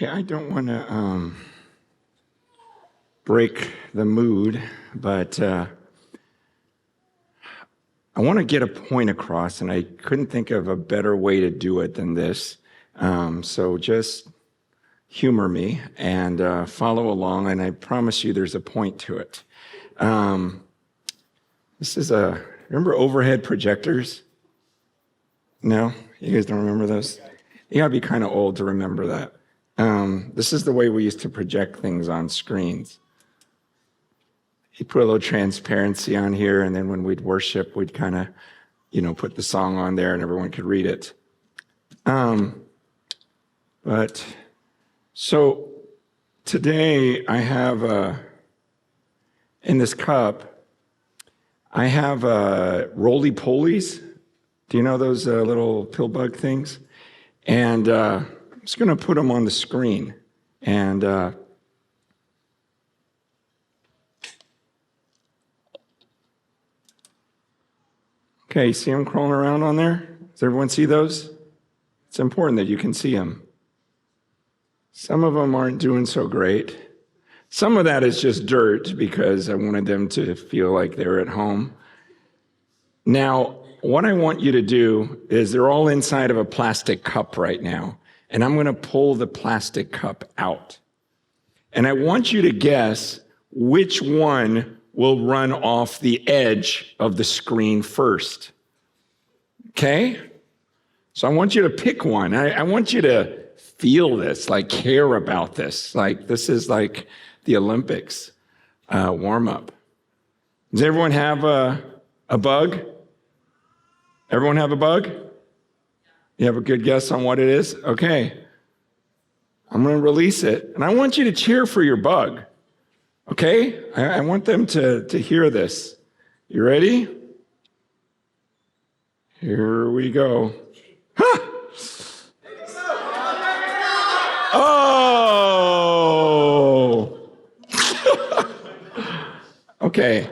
Hey, I don't want to break the mood, but I want to get a point across, and I couldn't think of a better way to do it than this. So just humor me and follow along, and I promise you there's a point to it. This is remember overhead projectors? No? You guys don't remember those? You gotta be kind of old to remember that. This is the way we used to project things on screens. He'd put a little transparency on here, and then when we'd worship, we'd kind of, put the song on there and everyone could read it. But so today I have, in this cup, I have roly-polies. Do you know those little pill bug things? And I'm just going to put them on the screen. And okay, you see them crawling around on there? Does everyone see those? It's important that you can see them. Some of them aren't doing so great. Some of that is just dirt because I wanted them to feel like they're at home. Now, what I want you to do is they're all inside of a plastic cup right now, and I'm going to pull the plastic cup out. And I want you to guess which one will run off the edge of the screen first. Okay? So I want you to pick one. I want you to feel this, like care about this. Like this is like the Olympics warm-up. Does everyone have a bug? Everyone have a bug? You have a good guess on what it is? Okay. I'm going to release it, and I want you to cheer for your bug. Okay? I want them to hear this. You ready? Here we go. Ha! Oh! Okay.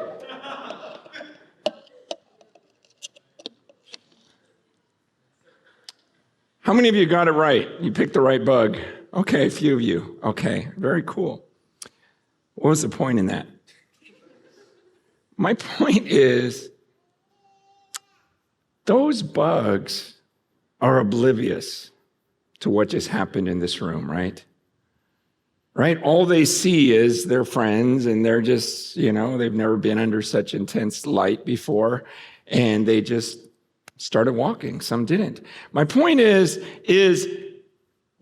How many of you got it right? You picked the right bug. Okay, a few of you. Okay, very cool. What was the point in that? My point is, those bugs are oblivious to what just happened in this room, right? Right? All they see is their friends, and they're just, they've never been under such intense light before, and they just started walking. Some didn't. My point is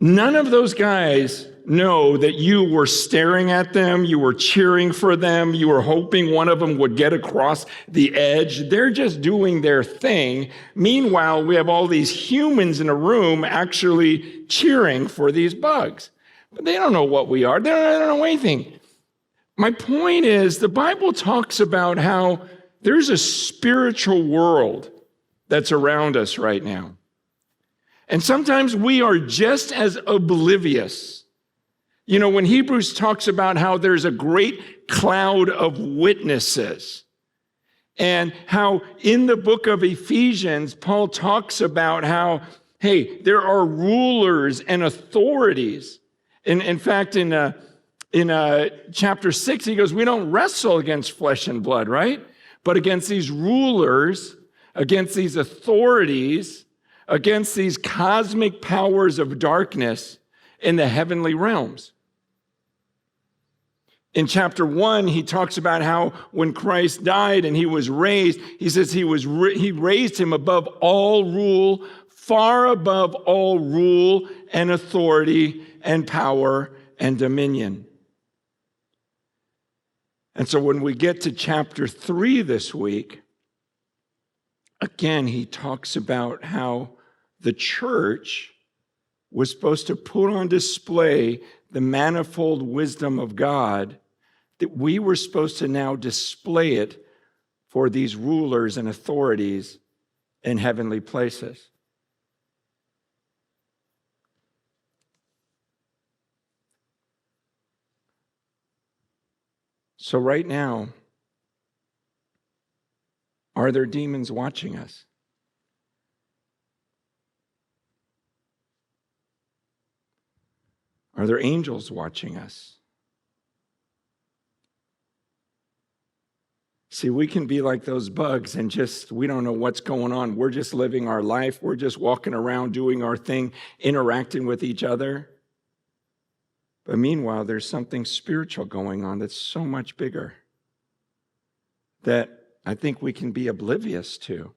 none of those guys know that you were staring at them, you were cheering for them, you were hoping one of them would get across the edge. They're just doing their thing. Meanwhile, we have all these humans in a room actually cheering for these bugs. But they don't know what we are. They don't know anything. My point is, the Bible talks about how there's a spiritual world that's around us right now. And sometimes we are just as oblivious. When Hebrews talks about how there's a great cloud of witnesses, and how in the book of Ephesians, Paul talks about how, hey, there are rulers and authorities. In fact, in chapter 6, he goes, we don't wrestle against flesh and blood, right? But against these rulers, against these authorities, against these cosmic powers of darkness in the heavenly realms. In chapter 1, he talks about how when Christ died and he was raised, he says he raised him above all rule, far above all rule and authority and power and dominion. And so when we get to chapter 3 this week, again, he talks about how the church was supposed to put on display the manifold wisdom of God, that we were supposed to now display it for these rulers and authorities in heavenly places. So right now, are there demons watching us? Are there angels watching us? See, we can be like those bugs and we don't know what's going on. We're just living our life. We're just walking around doing our thing, interacting with each other. But meanwhile, there's something spiritual going on that's so much bigger that I think we can be oblivious to.